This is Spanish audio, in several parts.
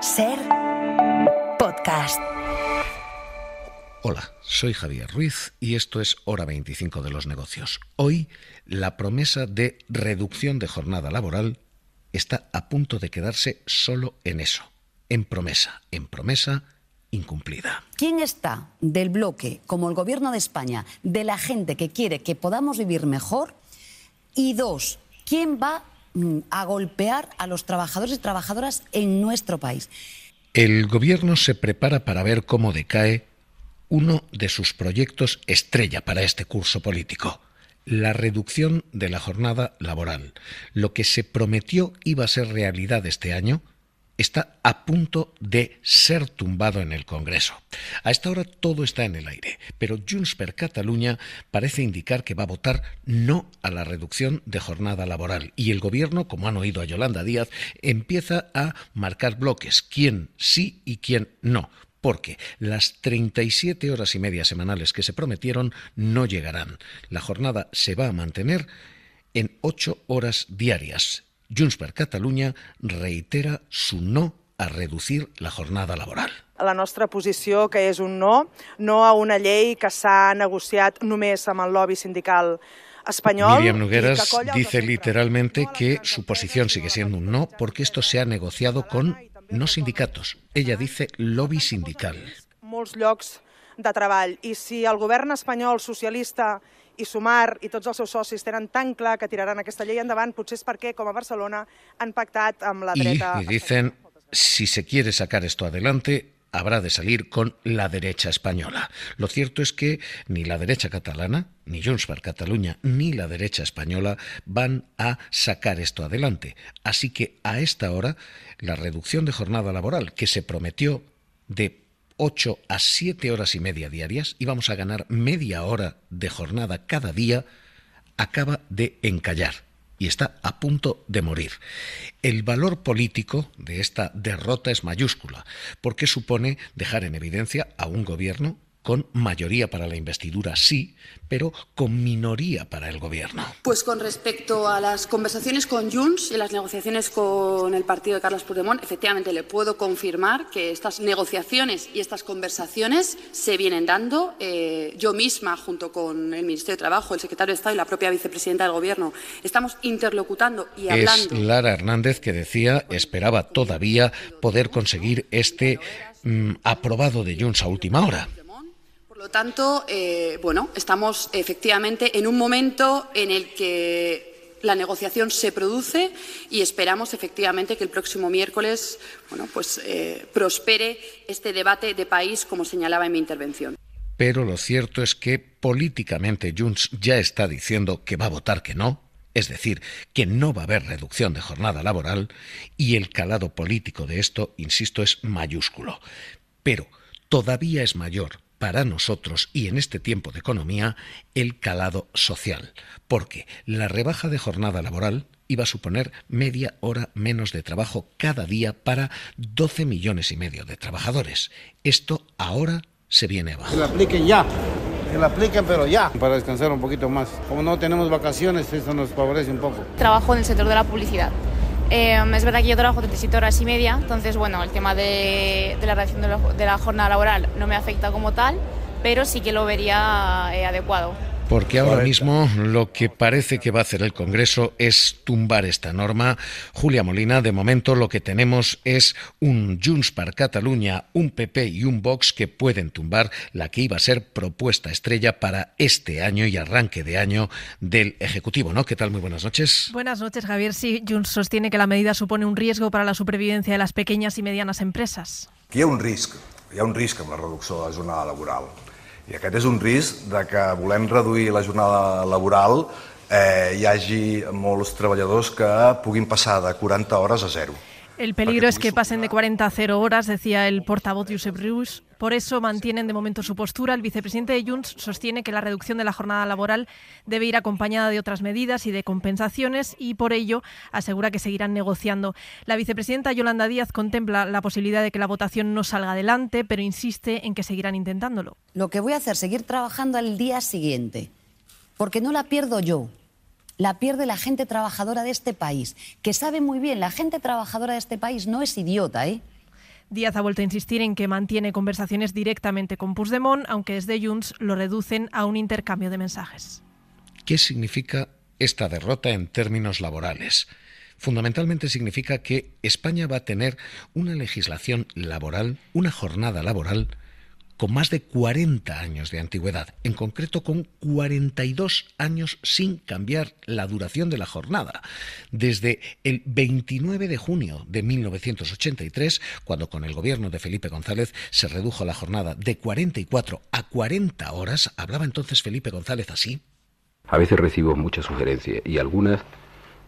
Ser podcast. Hola, soy Javier Ruiz y esto es Hora 25 de los negocios. Hoy, la promesa de reducción de jornada laboral está a punto de quedarse solo en eso, en promesa incumplida. ¿Quién está del bloque, como el Gobierno de España, de la gente que quiere que podamos vivir mejor? Y dos, ¿quién va a golpear a los trabajadores y trabajadoras en nuestro país? El gobierno se prepara para ver cómo decae uno de sus proyectos estrella para este curso político, la reducción de la jornada laboral. Lo que se prometió iba a ser realidad este año está a punto de ser tumbado en el Congreso. A esta hora todo está en el aire, pero Junts per Catalunya parece indicar que va a votar no a la reducción de jornada laboral. Y el gobierno, como han oído a Yolanda Díaz, empieza a marcar bloques, quién sí y quién no. Porque las 37 horas y media semanales que se prometieron no llegarán. La jornada se va a mantener en 8 horas diarias. Junts per Catalunya reitera su no a reducir la jornada laboral. La nostra posició, que és un no a una llei que s'ha negociat només amb el lobby sindical español. Míriam Nogueras dice literalmente que su posición sigue siendo un no porque esto se ha negociado con no sindicatos. Ella dice lobby sindical. Molts llocs de treball. I si el govern espanyol socialista i Sumar i tots els seus socis tenen tan clar que tiraran aquesta llei endavant, potser és perquè, com a Barcelona, han pactat amb la dreta. Y dicen, si se quiere sacar esto adelante, habrá de salir con la derecha española. Lo cierto es que ni la derecha catalana, ni Junts per Catalunya, ni la derecha española van a sacar esto adelante. Así que a esta hora, la reducción de jornada laboral que se prometió de 8 a 7 horas y media diarias, íbamos a ganar media hora de jornada cada día, acaba de encallar y está a punto de morir. El valor político de esta derrota es mayúscula, porque supone dejar en evidencia a un gobierno con mayoría para la investidura, sí, pero con minoría para el gobierno. Pues con respecto a las conversaciones con Junts y las negociaciones con el partido de Carles Puigdemont, efectivamente le puedo confirmar que estas negociaciones y estas conversaciones se vienen dando. Yo misma, junto con el Ministerio de Trabajo, el secretario de Estado y la propia vicepresidenta del Gobierno, estamos interlocutando y hablando. Es Lara Hernández que decía, esperaba todavía poder conseguir este aprobado de Junts a última hora. Por lo tanto, estamos efectivamente en un momento en el que la negociación se produce y esperamos efectivamente que el próximo miércoles prospere este debate de país, como señalaba en mi intervención. Pero lo cierto es que políticamente Junts ya está diciendo que va a votar que no, es decir, que no va a haber reducción de jornada laboral, y el calado político de esto, insisto, es mayúsculo. Pero todavía es mayor para nosotros, y en este tiempo de economía, el calado social, porque la rebaja de jornada laboral iba a suponer media hora menos de trabajo cada día para 12 millones y medio de trabajadores. Esto ahora se viene abajo. Que lo apliquen ya, pero ya, para descansar un poquito más. Como no tenemos vacaciones, eso nos favorece un poco. Trabajo en el sector de la publicidad. Es verdad que yo trabajo 37 horas y media, entonces el tema de la reducción de la jornada laboral no me afecta como tal, pero sí que lo vería adecuado. Porque ahora mismo lo que parece que va a hacer el Congreso es tumbar esta norma. Julia Molina, de momento lo que tenemos es un Junts per Catalunya, un PP y un Vox que pueden tumbar la que iba a ser propuesta estrella para este año y arranque de año del Ejecutivo, ¿no? ¿Qué tal? Muy buenas noches. Buenas noches, Javier. Sí, Junts sostiene que la medida supone un riesgo para la supervivencia de las pequeñas y medianas empresas. Hi ha un risc amb la reducció de la jornada laboral. I aquest és un risc de que volem reduir la jornada laboral, hi hagi molts treballadors que puguin passar de 40 hores a 0. El peligro es que pasen de 40 a 0 horas, decía el portavoz Josep Rius. Por eso mantienen de momento su postura. El vicepresidente de Junts sostiene que la reducción de la jornada laboral debe ir acompañada de otras medidas y de compensaciones y por ello asegura que seguirán negociando. La vicepresidenta Yolanda Díaz contempla la posibilidad de que la votación no salga adelante, pero insiste en que seguirán intentándolo. Lo que voy a hacer es seguir trabajando al día siguiente, porque no la pierdo yo. La pierde la gente trabajadora de este país, que sabe muy bien, la gente trabajadora de este país no es idiota, ¿eh? Díaz ha vuelto a insistir en que mantiene conversaciones directamente con Puigdemont, aunque desde Junts lo reducen a un intercambio de mensajes. ¿Qué significa esta derrota en términos laborales? Fundamentalmente significa que España va a tener una legislación laboral, una jornada laboral, con más de 40 años de antigüedad, en concreto con 42 años sin cambiar la duración de la jornada, desde el 29 de junio de 1983, cuando con el gobierno de Felipe González se redujo la jornada de 44 a 40 horas. Hablaba entonces Felipe González así. A veces recibo muchas sugerencias y algunas,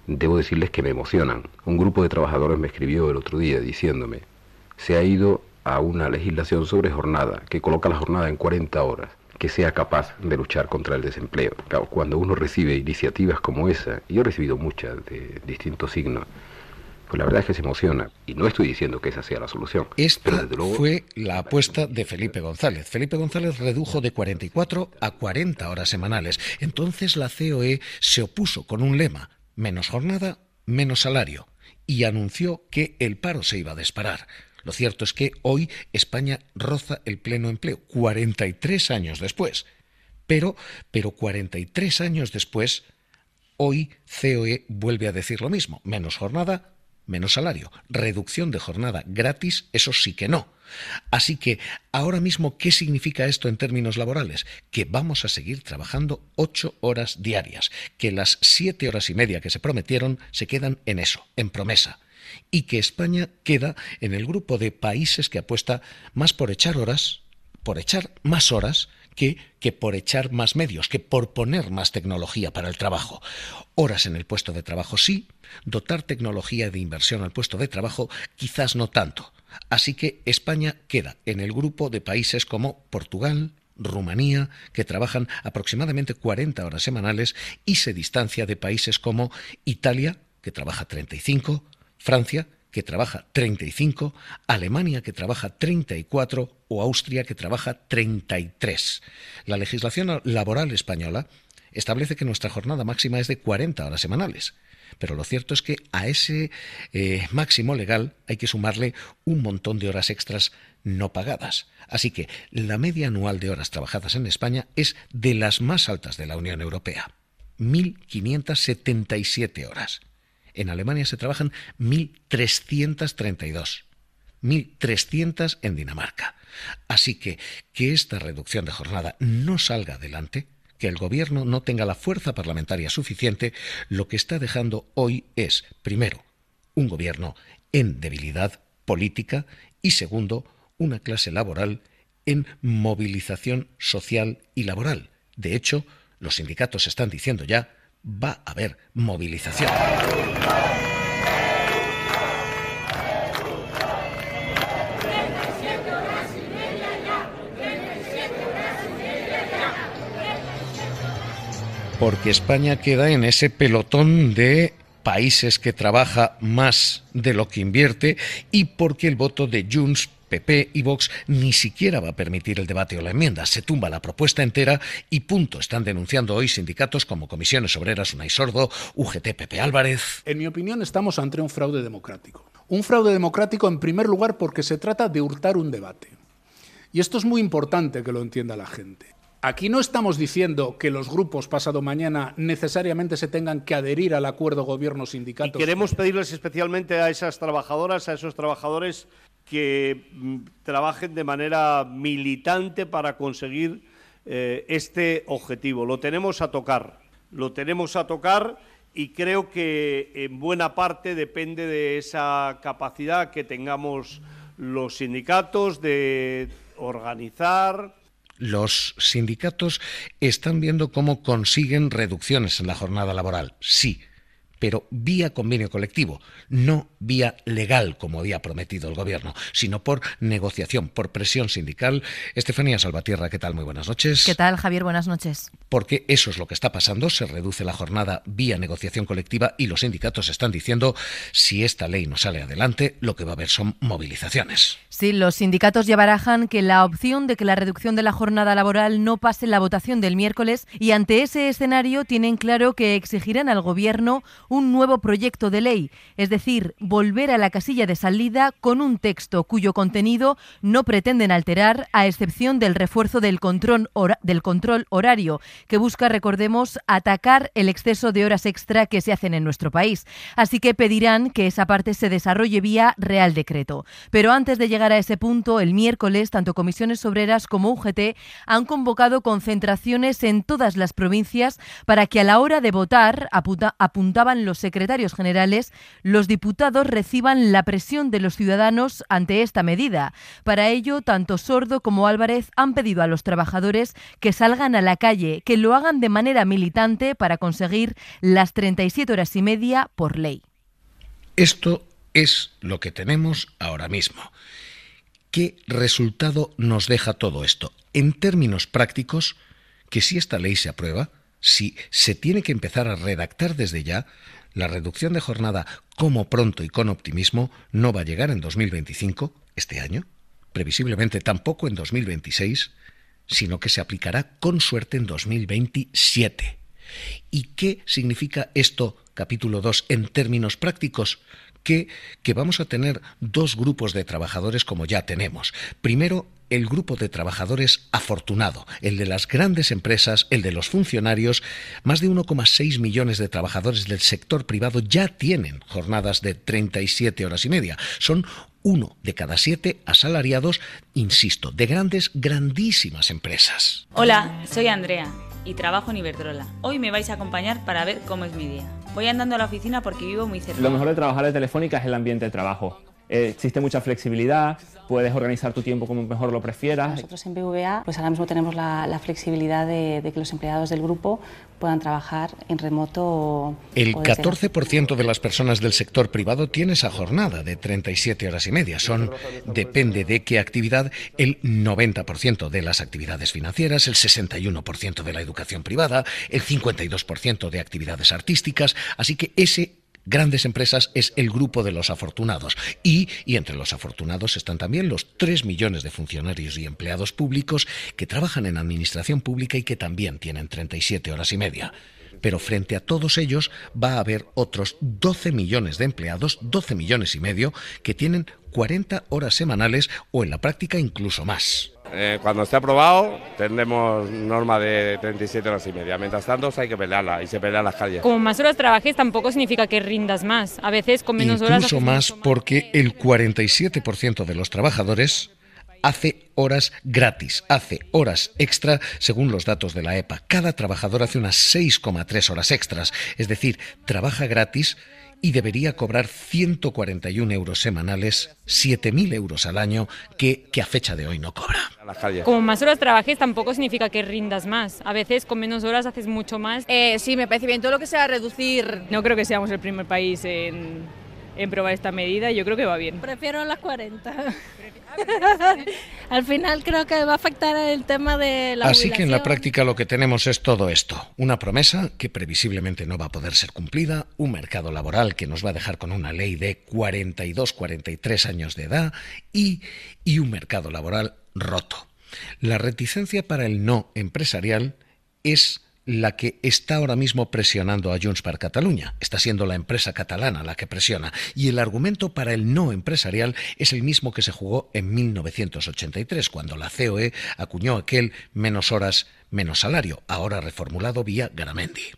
debo decirles que me emocionan. Un grupo de trabajadores me escribió el otro día diciéndome: se ha ido a una legislación sobre jornada, que coloca la jornada en 40 horas, que sea capaz de luchar contra el desempleo. Claro, cuando uno recibe iniciativas como esa, y yo he recibido muchas de distintos signos, pues la verdad es que se emociona. Y no estoy diciendo que esa sea la solución. Esta fue la apuesta de Felipe González. Felipe González redujo de 44 a 40 horas semanales. Entonces la COE se opuso con un lema: menos jornada, menos salario, y anunció que el paro se iba a disparar. Lo cierto es que hoy España roza el pleno empleo, 43 años después. Pero 43 años después, hoy COE vuelve a decir lo mismo: menos jornada, menos salario. Reducción de jornada gratis, eso sí que no. Así que, ahora mismo, ¿qué significa esto en términos laborales? Que vamos a seguir trabajando 8 horas diarias, que las 7 horas y media que se prometieron se quedan en eso, en promesa, y que España queda en el grupo de países que apuesta más por echar horas, por echar más horas, que por echar más medios, que por poner más tecnología para el trabajo. Horas en el puesto de trabajo sí, dotar tecnología de inversión al puesto de trabajo quizás no tanto. Así que España queda en el grupo de países como Portugal, Rumanía, que trabajan aproximadamente 40 horas semanales, y se distancia de países como Italia, que trabaja 35, Francia, que trabaja 35, Alemania, que trabaja 34, o Austria, que trabaja 33. La legislación laboral española establece que nuestra jornada máxima es de 40 horas semanales, pero lo cierto es que a ese máximo legal hay que sumarle un montón de horas extras no pagadas. Así que la media anual de horas trabajadas en España es de las más altas de la Unión Europea, 1.577 horas. En Alemania se trabajan 1.332, 1.300 en Dinamarca. Así que esta reducción de jornada no salga adelante, que el gobierno no tenga la fuerza parlamentaria suficiente, lo que está dejando hoy es, primero, un gobierno en debilidad política, y segundo, una clase laboral en movilización social y laboral. De hecho, los sindicatos están diciendo ya: va a haber movilización. Porque España queda en ese pelotón de países que trabaja más de lo que invierte, y porque el voto de Junts, PP y Vox ni siquiera va a permitir el debate o la enmienda. Se tumba la propuesta entera y punto. Están denunciando hoy sindicatos como Comisiones Obreras, Unai Sordo, UGT, Pepe Álvarez. En mi opinión, estamos ante un fraude democrático. Un fraude democrático, en primer lugar, porque se trata de hurtar un debate. Y esto es muy importante que lo entienda la gente. Aquí no estamos diciendo que los grupos pasado mañana necesariamente se tengan que adherir al acuerdo gobierno-sindicatos. Y queremos pedirles especialmente a esas trabajadoras, a esos trabajadores, que trabajen de manera militante para conseguir este objetivo. Lo tenemos a tocar, y creo que en buena parte depende de esa capacidad que tengamos los sindicatos de organizar. Los sindicatos están viendo cómo consiguen reducciones en la jornada laboral, sí, pero vía convenio colectivo, no vía legal, como había prometido el gobierno, sino por negociación, por presión sindical. Estefanía Salvatierra, ¿qué tal? Muy buenas noches. ¿Qué tal, Javier? Buenas noches. Porque eso es lo que está pasando, se reduce la jornada vía negociación colectiva, y los sindicatos están diciendo: si esta ley no sale adelante, lo que va a haber son movilizaciones. Sí, los sindicatos ya barajan que la opción de que la reducción de la jornada laboral no pase en la votación del miércoles, y ante ese escenario tienen claro que exigirán al gobierno un nuevo proyecto de ley, es decir, volver a la casilla de salida con un texto cuyo contenido no pretenden alterar, a excepción del refuerzo del control horario, que busca, recordemos, atacar el exceso de horas extra que se hacen en nuestro país. Así que pedirán que esa parte se desarrolle vía Real Decreto. Pero antes de llegar a ese punto, el miércoles, tanto Comisiones Obreras como UGT han convocado concentraciones en todas las provincias para que a la hora de votar, apuntaban los secretarios generales, los diputados reciban la presión de los ciudadanos ante esta medida. Para ello, tanto Sordo como Álvarez han pedido a los trabajadores que salgan a la calle, que lo hagan de manera militante para conseguir las 37 horas y media por ley. Esto es lo que tenemos ahora mismo. ¿Qué resultado nos deja todo esto? En términos prácticos, que si esta ley se aprueba, si se tiene que empezar a redactar desde ya, la reducción de jornada, como pronto y con optimismo, no va a llegar en 2025, este año, previsiblemente tampoco en 2026, sino que se aplicará con suerte en 2027. ¿Y qué significa esto, capítulo 2, en términos prácticos? Que vamos a tener dos grupos de trabajadores como ya tenemos. Primero, el grupo de trabajadores afortunado, el de las grandes empresas, el de los funcionarios. Más de 1,6 millones de trabajadores del sector privado ya tienen jornadas de 37 horas y media. Son 1 de cada 7 asalariados, insisto, de grandísimas empresas. Hola, soy Andrea y trabajo en Iberdrola. Hoy me vais a acompañar para ver cómo es mi día. Voy andando a la oficina porque vivo muy cerca. Lo mejor de trabajar de Telefónica es el ambiente de trabajo. Existe mucha flexibilidad, puedes organizar tu tiempo como mejor lo prefieras. Nosotros en BVA pues ahora mismo tenemos la flexibilidad de que los empleados del grupo puedan trabajar en remoto. El 14% de las personas del sector privado tiene esa jornada de 37 horas y media. Depende de qué actividad, el 90% de las actividades financieras, el 61% de la educación privada, el 52% de actividades artísticas. Así que grandes empresas es el grupo de los afortunados. Y entre los afortunados están también los 3 millones de funcionarios y empleados públicos que trabajan en administración pública y que también tienen 37 horas y media. Pero frente a todos ellos va a haber otros 12 millones de empleados, 12 millones y medio, que tienen 40 horas semanales o en la práctica incluso más. Cuando esté aprobado tendremos norma de 37 horas y media. Mientras tanto hay que pelearla y se pelea en las calles. Como más horas trabajes tampoco significa que rindas más. A veces con menos horas... Incluso más porque el 47% de los trabajadores hace horas gratis, hace horas extra según los datos de la EPA. Cada trabajador hace unas 6,3 horas extras, es decir, trabaja gratis y debería cobrar 141 euros semanales, 7.000 euros al año, que a fecha de hoy no cobra. Como más horas trabajes tampoco significa que rindas más. A veces con menos horas haces mucho más. Sí, me parece bien todo lo que sea reducir. No creo que seamos el primer país en probar esta medida y yo creo que va bien. Prefiero las 40. Al final creo que va a afectar el tema de la Así que en la práctica lo que tenemos es todo esto. Una promesa que previsiblemente no va a poder ser cumplida, un mercado laboral que nos va a dejar con una ley de 42, 43 años de edad y un mercado laboral roto. La reticencia para el no empresarial es la que está ahora mismo presionando a Junts per Catalunya. Está siendo la empresa catalana la que presiona. Y el argumento para el no empresarial es el mismo que se jugó en 1983, cuando la COE acuñó aquel menos horas, menos salario, ahora reformulado vía Garamendi.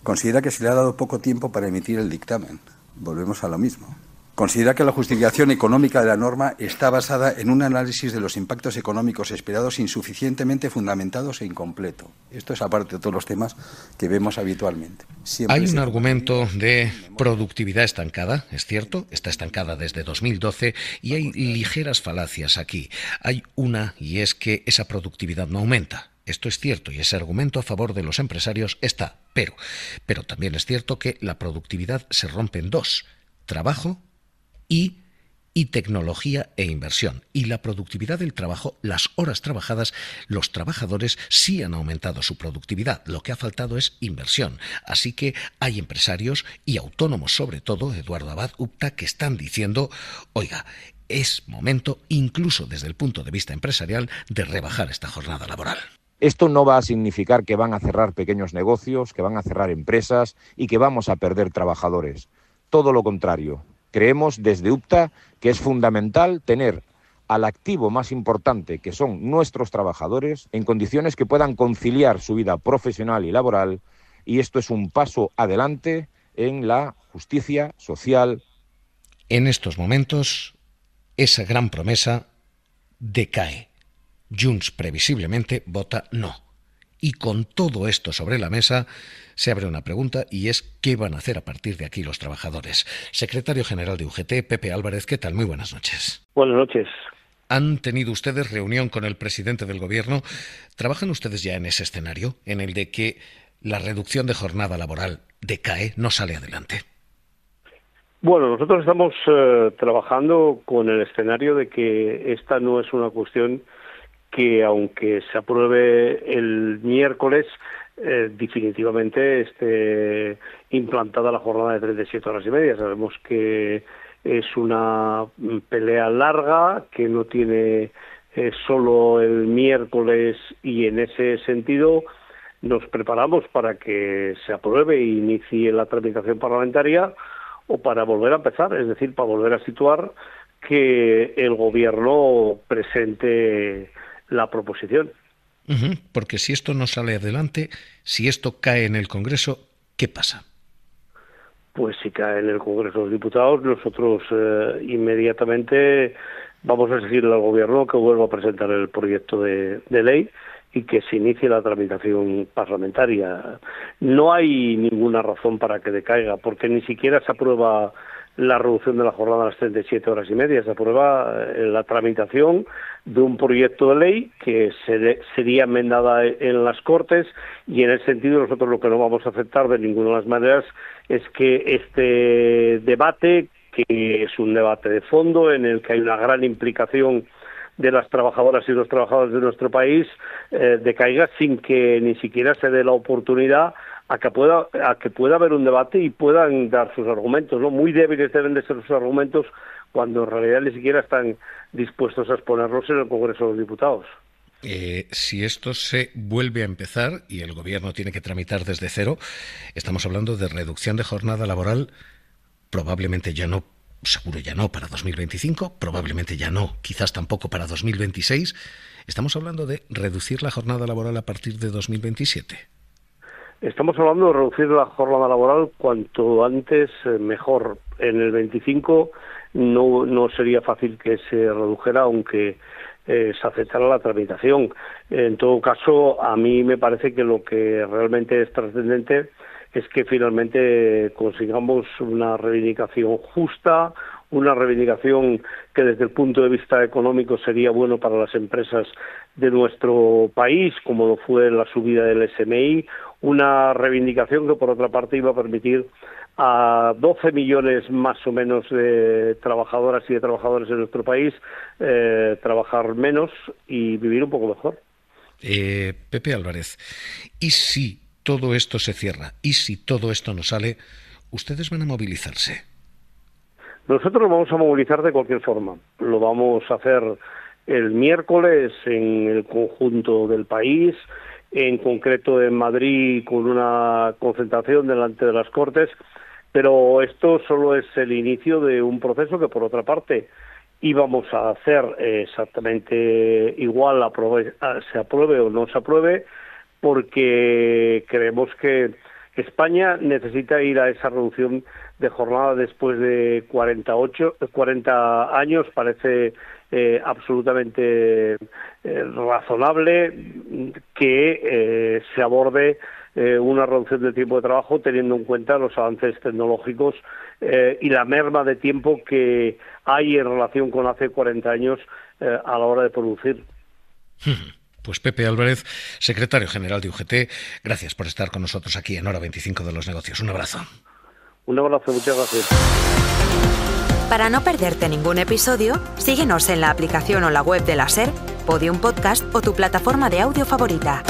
Considera que se le ha dado poco tiempo para emitir el dictamen. Volvemos a lo mismo. Considera que la justificación económica de la norma está basada en un análisis de los impactos económicos esperados insuficientemente fundamentados e incompleto. Esto es aparte de todos los temas que vemos habitualmente. Hay un argumento de productividad estancada, es cierto, está estancada desde 2012 y hay ligeras falacias aquí. Hay una, y es que esa productividad no aumenta. Esto es cierto y ese argumento a favor de los empresarios está, pero también es cierto que la productividad se rompe en dos: trabajo y tecnología e inversión. Y la productividad del trabajo, las horas trabajadas, los trabajadores sí han aumentado su productividad. Lo que ha faltado es inversión. Así que hay empresarios y autónomos, sobre todo, Eduardo Abad Upta, que están diciendo, oiga, es momento, incluso desde el punto de vista empresarial, de rebajar esta jornada laboral. Esto no va a significar que van a cerrar pequeños negocios, que van a cerrar empresas y que vamos a perder trabajadores. Todo lo contrario. Creemos desde UPTA que es fundamental tener al activo más importante, que son nuestros trabajadores, en condiciones que puedan conciliar su vida profesional y laboral, y esto es un paso adelante en la justicia social. En estos momentos, esa gran promesa decae. Junts previsiblemente vota no. Y con todo esto sobre la mesa, se abre una pregunta y es ¿qué van a hacer a partir de aquí los trabajadores? Secretario General de UGT, Pepe Álvarez, ¿qué tal? Muy buenas noches. Buenas noches. ¿Han tenido ustedes reunión con el presidente del Gobierno? ¿Trabajan ustedes ya en ese escenario, en el de que la reducción de jornada laboral decae, no sale adelante? Bueno, nosotros estamos trabajando con el escenario de que esta no es una cuestión que, aunque se apruebe el miércoles, definitivamente esté implantada la jornada de 37 horas y media. Sabemos que es una pelea larga, que no tiene solo el miércoles, y en ese sentido nos preparamos para que se apruebe e inicie la tramitación parlamentaria, o para volver a empezar, es decir, para volver a situar que el Gobierno presente la proposición. Porque si esto no sale adelante, si esto cae en el Congreso, ¿qué pasa? Pues si cae en el Congreso de los Diputados, nosotros inmediatamente vamos a exigirle al Gobierno que vuelva a presentar el proyecto de ley y que se inicie la tramitación parlamentaria. No hay ninguna razón para que decaiga, porque ni siquiera se aprueba la reducción de la jornada a las 37 horas y media, se aprueba la tramitación de un proyecto de ley que sería enmendada en las Cortes, y en ese sentido nosotros lo que no vamos a aceptar de ninguna de las maneras es que este debate, que es un debate de fondo en el que hay una gran implicación de las trabajadoras y los trabajadores de nuestro país, decaiga sin que ni siquiera se dé la oportunidad a que pueda haber un debate y puedan dar sus argumentos, ¿no? Muy débiles deben de ser sus argumentos cuando en realidad ni siquiera están dispuestos a exponerlos en el Congreso de los Diputados. Si esto se vuelve a empezar y el Gobierno tiene que tramitar desde cero, estamos hablando de reducción de jornada laboral, probablemente ya no, seguro ya no para 2025, probablemente ya no, quizás tampoco para 2026. Estamos hablando de reducir la jornada laboral a partir de 2027. Estamos hablando de reducir la jornada laboral cuanto antes mejor. En el 25 no sería fácil que se redujera, aunque se aceptara la tramitación. En todo caso, a mí me parece que lo que realmente es trascendente es que finalmente consigamos una reivindicación justa, una reivindicación que desde el punto de vista económico sería bueno para las empresas de nuestro país, como lo fue la subida del SMI, una reivindicación que por otra parte iba a permitir a 12 millones más o menos de trabajadoras y de trabajadores en nuestro país trabajar menos y vivir un poco mejor. Pepe Álvarez, ¿y si todo esto se cierra? ¿Y si todo esto no sale? ¿Ustedes van a movilizarse? Nosotros lo vamos a movilizar de cualquier forma. Lo vamos a hacer el miércoles en el conjunto del país, en concreto en Madrid con una concentración delante de las Cortes, pero esto solo es el inicio de un proceso que, por otra parte, íbamos a hacer exactamente igual, se apruebe o no se apruebe, porque creemos que España necesita ir a esa reducción de jornada después de 40 años. Parece absolutamente razonable que se aborde una reducción del tiempo de trabajo teniendo en cuenta los avances tecnológicos y la merma de tiempo que hay en relación con hace 40 años a la hora de producir. Pues Pepe Álvarez, secretario general de UGT, gracias por estar con nosotros aquí en Hora 25 de los Negocios. Un abrazo. Un abrazo, muchas gracias. Para no perderte ningún episodio, síguenos en la aplicación o la web de la SER, Podium Podcast o tu plataforma de audio favorita.